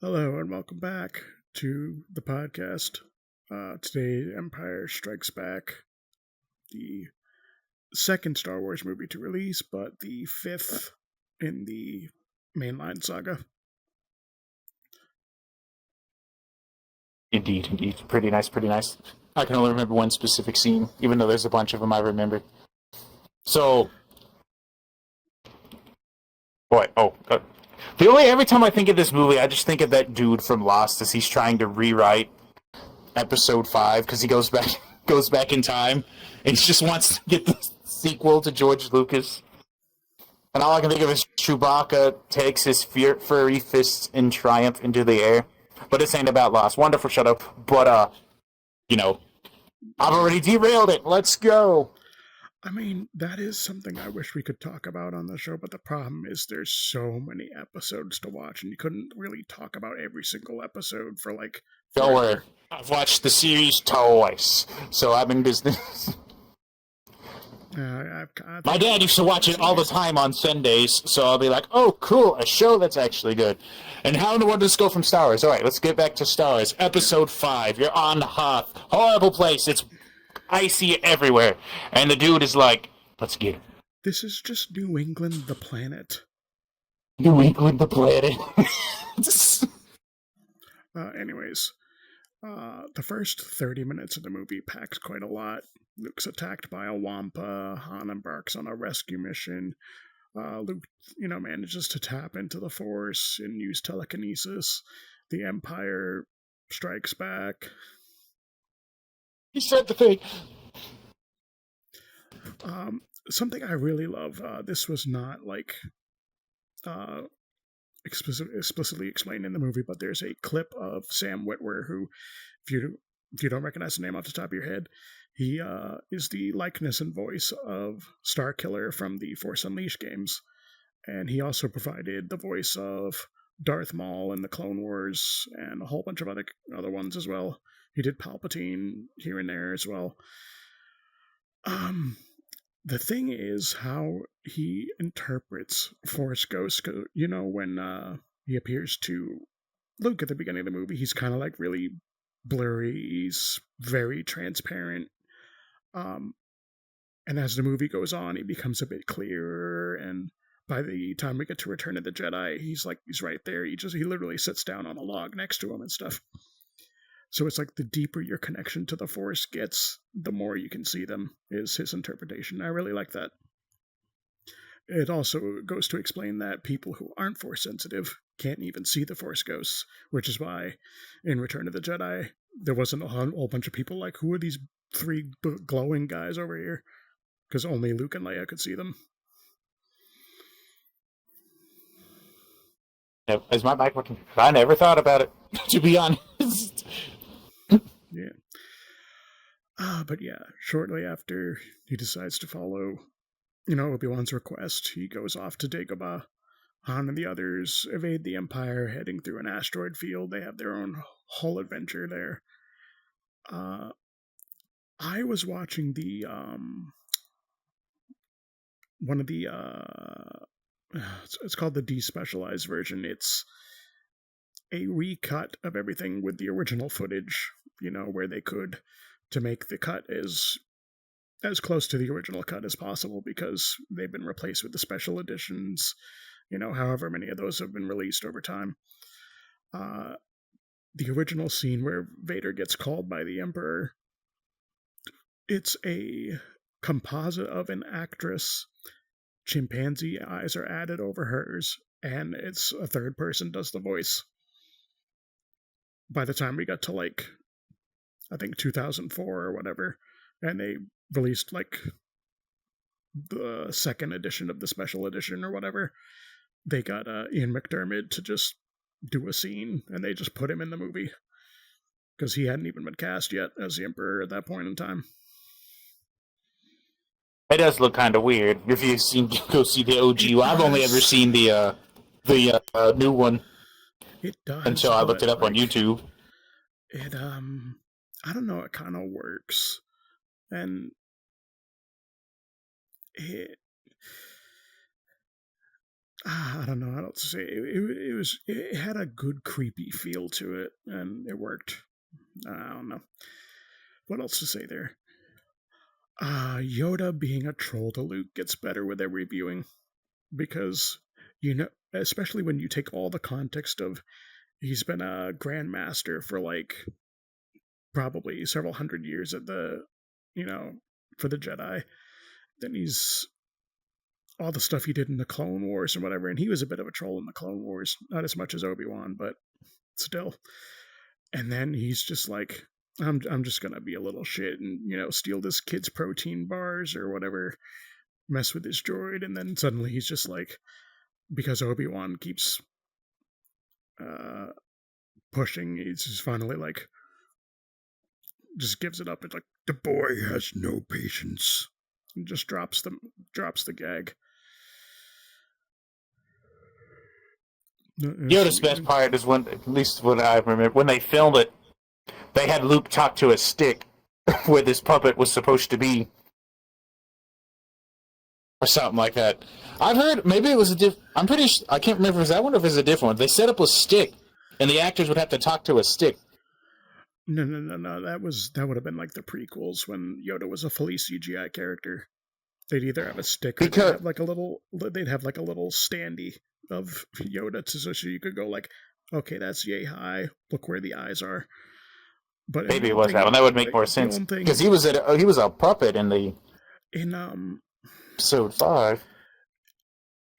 Hello and welcome back to the podcast. Today, Empire Strikes Back, the second Star Wars movie to release, but the fifth in the mainline saga. Indeed. Pretty nice, pretty nice. I can only remember one specific scene, even though there's a bunch of them I remember. So, every time I think of this movie, I just think of that dude from Lost as he's trying to rewrite Episode 5 because he goes back in time and he just wants to get the sequel to George Lucas. And all I can think of is Chewbacca takes his furry fists in triumph into the air. But this ain't about Lost. Wonderful, shut up. But, I've already derailed it. Let's go. I mean, that is something I wish we could talk about on the show, but the problem is there's so many episodes to watch, and you couldn't really talk about every single episode for like. Don't worry. I've watched the series twice, so I'm in business. My dad used to watch it all the time on Sundays, so I'll be like, oh, cool, a show that's actually good. And how in the world does this go from Star Wars? All right, let's get back to Star Wars. Episode 5, you're on Hoth. Horrible place. It's icy everywhere. And the dude is like, let's get it. This is just New England, the planet. New England, the planet. Anyways, the first 30 minutes of the movie packs quite a lot. Luke's attacked by a Wampa. Han embarks on a rescue mission. Luke, manages to tap into the Force and use telekinesis. The Empire strikes back. He said the thing. Something I really love. This was not like explicitly explained in the movie, but there's a clip of Sam Witwer who, if you don't recognize the name off the top of your head, he is the likeness and voice of Starkiller from the Force Unleashed games, and he also provided the voice of Darth Maul in the Clone Wars and a whole bunch of other ones as well. He did Palpatine here and there as well. The thing is how he interprets Force Ghost. When he appears to Luke at the beginning of the movie, he's kind of like really blurry. He's very transparent. And as the movie goes on, he becomes a bit clearer. And by the time we get to Return of the Jedi, he's right there. He literally sits down on a log next to him and stuff. So it's like the deeper your connection to the Force gets, the more you can see them, is his interpretation. I really like that. It also goes to explain that people who aren't Force sensitive can't even see the Force ghosts, which is why in Return of the Jedi, there wasn't a whole bunch of people like, who are these three glowing guys over here? Because only Luke and Leia could see them. Is my mic working? I never thought about it, to be honest. Yeah. But yeah, shortly after he decides to follow, Obi-Wan's request, he goes off to Dagobah. Han and the others evade the Empire, heading through an asteroid field. They have their own whole adventure there. I was watching the one of the it's called the despecialized version. It's a recut of everything with the original footage, where they could, to make the cut as close to the original cut as possible, because they've been replaced with the special editions, however many of those have been released over time. The original scene where Vader gets called by the Emperor, it's a composite of an actress. Chimpanzee eyes are added over hers, and it's a third person does the voice. By the time we got to I think 2004 or whatever, and they released the second edition of the special edition or whatever, they got Ian McDiarmid to just do a scene, and they just put him in the movie because he hadn't even been cast yet as the Emperor at that point in time. It does look kind of weird. If you've go see the OG, I've only ever seen the new one. It does until I looked it up on YouTube. It I don't know. It kind of works, and I don't know how to say it had a good creepy feel to it, and it worked. I don't know what else to say there. Yoda being a troll to Luke gets better with every viewing because especially when you take all the context of he's been a grandmaster for like probably several hundred years at the you know for the Jedi. Then he's all the stuff he did in the Clone Wars and whatever, and he was a bit of a troll in the Clone Wars, not as much as Obi-Wan, but still. And then he's just like, I'm just gonna be a little shit and steal this kid's protein bars or whatever, mess with his droid, and then suddenly he's just like, because Obi-Wan keeps uh, pushing, he's just finally like, just gives it up. It's like the boy has no patience, and just drops the gag. Yoda's best part is when, at least what I remember, when they filmed it, they had Luke talk to a stick where this puppet was supposed to be, or something like that. I've heard maybe it was I'm pretty. I can't remember if it was that one or if it was a different one. They set up a stick, and the actors would have to talk to a stick. No. That would have been like the prequels when Yoda was a fully CGI character. They'd either have a stick or Because they'd have like a little standee of Yoda so you could go like, okay, that's yay high. Look where the eyes are. But in maybe it was that one. That would make more the sense only because thing he was a puppet in the in episode 5.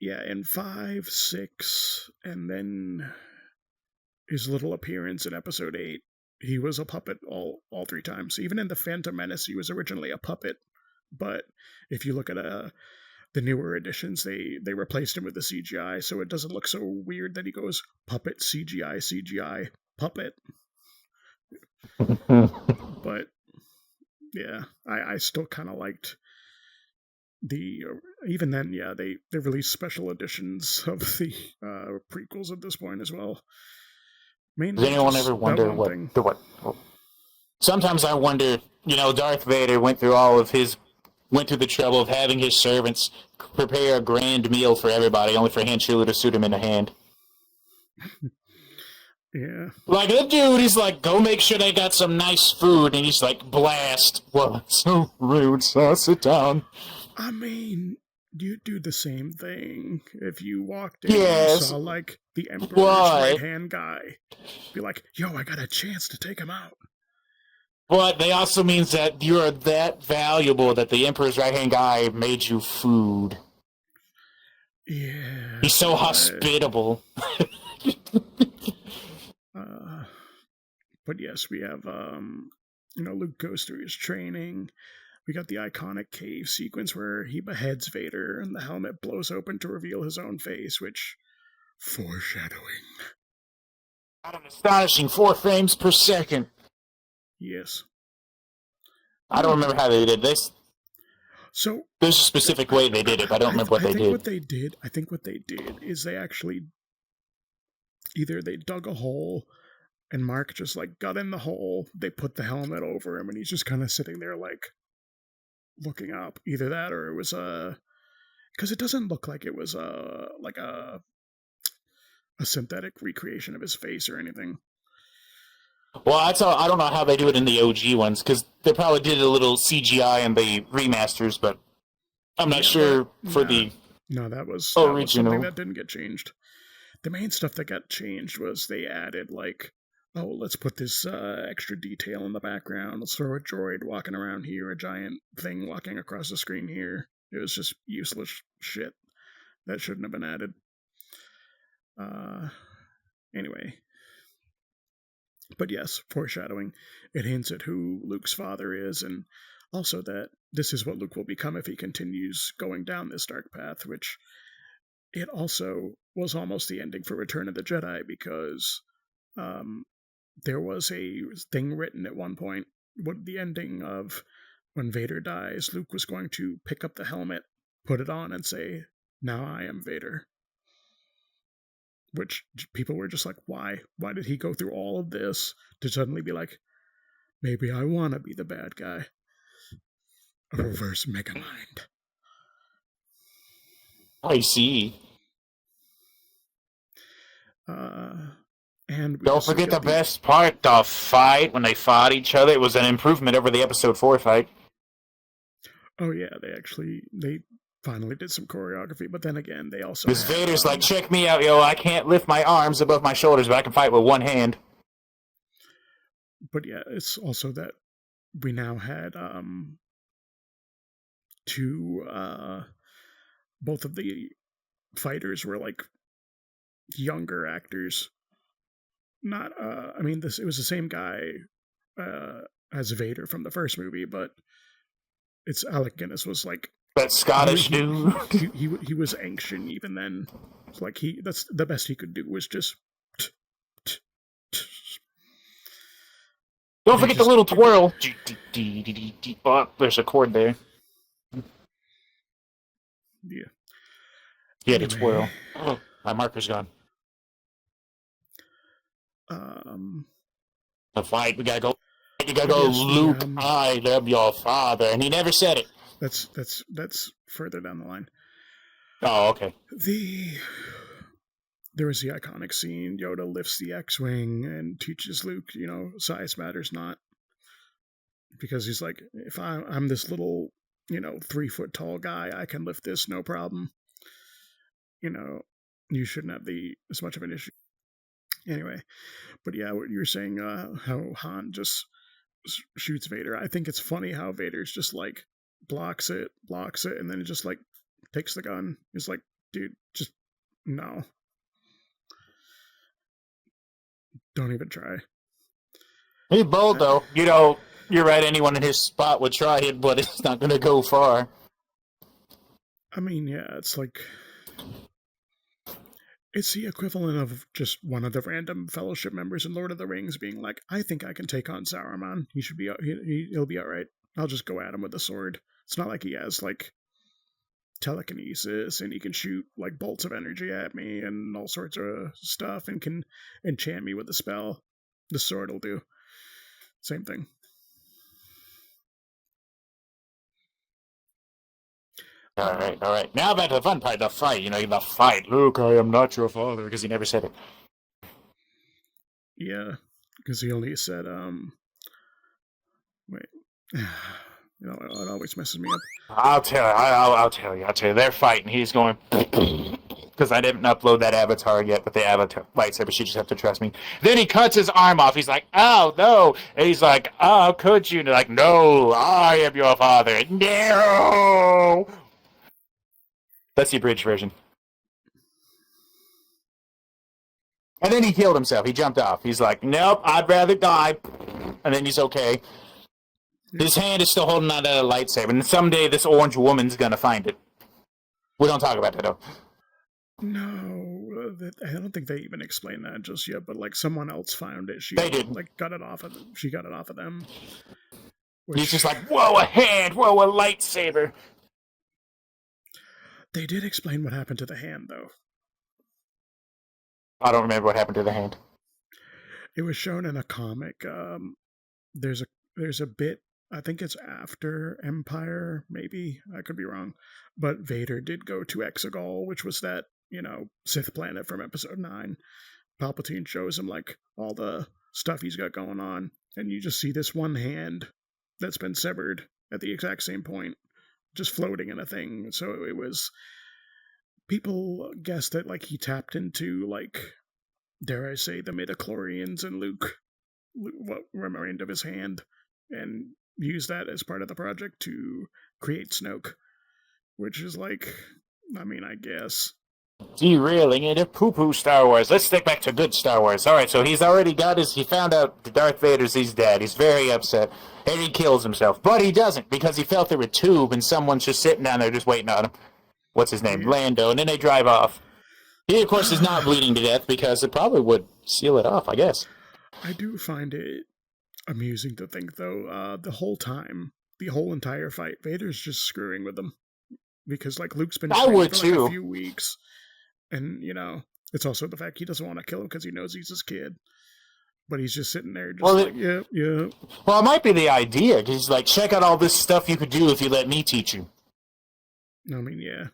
yeah, in 5, 6, and then his little appearance in episode 8, he was a puppet all 3 times. Even in the Phantom Menace, he was originally a puppet. But if you look at the newer editions, they replaced him with the CGI, so it doesn't look so weird that he goes puppet CGI puppet. But yeah, I still kind of liked the even then. Yeah, they released special editions of the prequels at this point as well. Does Mainly anyone just ever that wonder one thing. what? Sometimes I wonder. Darth Vader went through the trouble of having his servants prepare a grand meal for everybody, only for Han Solo to shoot him in the hand. Yeah. Like, the dude, he's like, go make sure they got some nice food, and he's like, blast. Well, so rude, so sit down. I mean, you'd do the same thing if you walked in and you Yes, saw like the Emperor's right but hand guy. Be like, yo, I got a chance to take him out. they also means that you're that valuable that the Emperor's right-hand guy made you food. Yeah, He's so hospitable. uh, but yes, we have Luke goes through his training. We got the iconic cave sequence where he beheads Vader and the helmet blows open to reveal his own face, which foreshadowing. At an astonishing 4 frames per second. Yes. I don't remember how they did this. So There's a specific way they did it, but I don't remember what they did. I think what they did is they actually either they dug a hole and Mark just like got in the hole, they put the helmet over him and he's just kind of sitting there like looking up. Either that or it was because it doesn't look like it was like a synthetic recreation of his face or anything. Well, I don't know how they do it in the OG ones, because they probably did a little CGI in the remasters, but I'm not sure for the that was something original. that didn't get changed. The main stuff that got changed was they added like, oh, let's put this extra detail in the background. Let's throw a droid walking around here, a giant thing walking across the screen here. It was just useless shit that shouldn't have been added. Anyway. But yes, foreshadowing. It hints at who Luke's father is, and also that this is what Luke will become if he continues going down this dark path, which it also was almost the ending for Return of the Jedi, because there was a thing written at one point, what the ending of when Vader dies, Luke was going to pick up the helmet, put it on, and say, "Now I am Vader." Which people were just like, why? Why did he go through all of this to suddenly be like, maybe I want to be the bad guy? A reverse Megamind. I see. Uh, and we Don't also forget the get the best part, the fight when they fought each other. It was an improvement over the episode 4 fight. oh yeah, they finally did some choreography, but then again, they also Because had Vader's like, check me out, yo, I can't lift my arms above my shoulders, but I can fight with one hand. but yeah, it's also that we now had two both of the fighters were like younger actors. Not I mean this it was the same guy as Vader from the first movie, but it's Alec Guinness was like That Scottish dude. he was ancient even then. It's like that's the best he could do was just Don't forget the little twirl. Oh, there's a chord there. Yeah. Yeah, the twirl. Oh, my marker's gone. The fight, we gotta go. You gotta go, Luke, I am your father. And he never said it. That's further down the line. Oh, okay. There was the iconic scene, Yoda lifts the X-Wing and teaches Luke, size matters not. Because he's like, if I'm this little, 3-foot tall guy, I can lift this, no problem. You shouldn't have as much of an issue. Anyway, but yeah, what you were saying, how Han just shoots Vader. I think it's funny how Vader's just like blocks it, and then just like takes the gun. It's like, dude, just no. Don't even try. He's bold, though. You're right, anyone in his spot would try it, but it's not going to go far. I mean, yeah, it's like... It's the equivalent of just one of the random Fellowship members in Lord of the Rings being like, I think I can take on Saruman. He'll be alright. I'll just go at him with a sword. It's not like he has, like, telekinesis and he can shoot, like, bolts of energy at me and all sorts of stuff and can enchant me with a spell. The sword will do. Same thing. All right. Now back to the fun part, the fight. The fight. Luke, I am not your father, because he never said it. Yeah, because he only said, wait. It always messes me up. I'll tell you. They're fighting. He's going, because I didn't upload that avatar yet with the avatar lightsaber. She just have to trust me. Then he cuts his arm off. He's like, oh, no. And he's like, oh, could you? And they're like, no, I am your father. No. That's the abridged version. And then he killed himself. He jumped off. He's like, nope, I'd rather die. And then he's okay. His hand is still holding on to a lightsaber. And someday this orange woman's going to find it. We don't talk about that, though. No, I don't think they even explained that just yet. But like someone else found it. They did. Like got it off of them. She got it off of them. He's just like, whoa, a hand. Whoa, a lightsaber. They did explain what happened to the hand, though. I don't remember what happened to the hand. It was shown in a comic. There's a bit. I think it's after Empire. Maybe I could be wrong, but Vader did go to Exegol, which was that Sith planet from Episode 9. Palpatine shows him like all the stuff he's got going on, and you just see this one hand that's been severed at the exact same point, just floating in a thing. So it was, people guessed that like he tapped into, like, dare I say, the midichlorians and Luke, what remained of his hand, and used that as part of the project to create Snoke, which is like, I mean, I guess. Derailing into poo-poo Star Wars. Let's stick back to good Star Wars. Alright, so he's already got he found out Darth Vader's he's dead. He's very upset. And he kills himself. But he doesn't, because he fell through a tube and someone's just sitting down there just waiting on him. What's his name? Lando. And then they drive off. He, of course, is not bleeding to death because it probably would seal it off, I guess. I do find it amusing to think, though, the whole time, the whole entire fight, Vader's just screwing with them. Because, like, Luke's been training for like a few weeks. And, it's also the fact he doesn't want to kill him because he knows he's his kid. But he's just sitting there yeah. Well, it might be the idea, because he's like, check out all this stuff you could do if you let me teach you. I mean, yeah.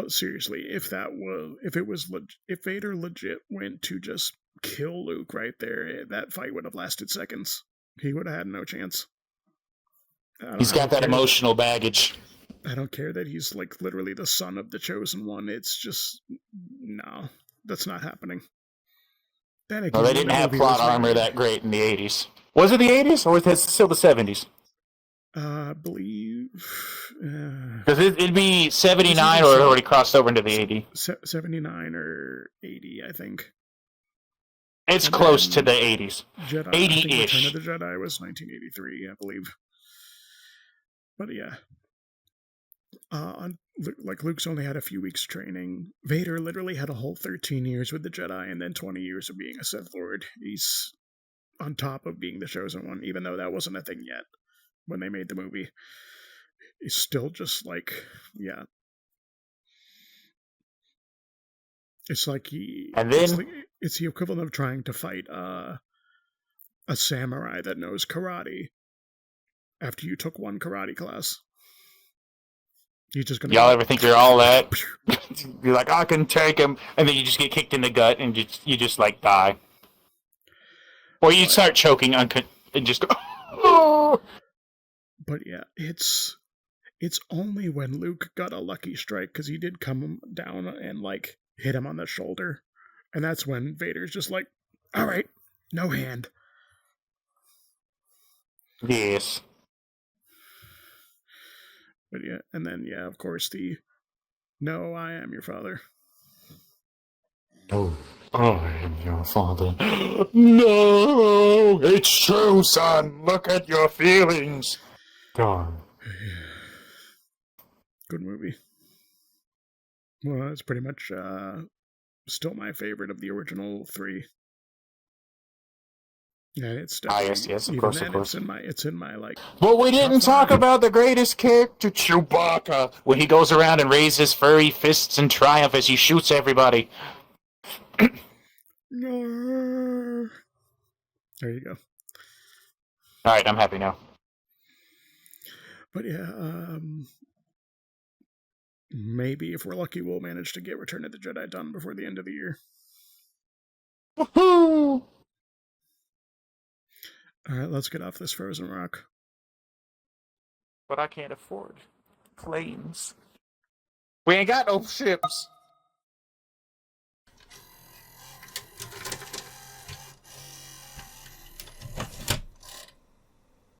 But seriously, if if Vader legit went to just kill Luke right there, that fight would have lasted seconds. He would have had no chance. He's I got don't that care. emotional baggage. I don't care that he's like literally the son of the chosen one. It's just no, that's not happening. Then No, again, they when didn't the have movie plot was armor made, that great in the 80s. Was it the 80s or was it still the 70s? I believe Because it'd be it was either 79 or it already crossed over into the 80. 79 or 80, I think. It's And close to the then 80s. Jedi, I think Return of 80-ish. the Jedi was 1983, I believe. But yeah, like Luke's only had a few weeks training. Vader literally had a whole 13 years with the Jedi and then 20 years of being a Sith Lord. He's on top of being the chosen one, even though that wasn't a thing yet when they made the movie. He's still just like, yeah. It's like And then it's the equivalent of trying to fight a samurai that knows karate after you took one karate class. He's just gonna be y'all like, ever think you're all that? You're like, I can take him, and then you just get kicked in the gut and you just like die. Or you but start choking and just go, oh! but yeah, it's only when Luke got a lucky strike because he did come down and like hit him on the shoulder, and that's when Vader's just like, all right, no hand. Yes. But yeah, and then yeah, of course the no, I am your father. No, I am your father. No, it's true, son. Look at your feelings. Darn. Good movie. Well, it's pretty much still my favorite of the original three. And it's Yes, definitely yes, of even course, of then course. it's in my like But we top didn't talk five. about the greatest character, Chewbacca, when he goes around and raises furry fists in triumph as he shoots everybody. No. There you go. All right, I'm happy now. But yeah, maybe if we're lucky, we'll manage to get Return of the Jedi done before the end of the year. Woohoo! All right, let's get off this frozen rock. But I can't afford planes. We ain't got no ships.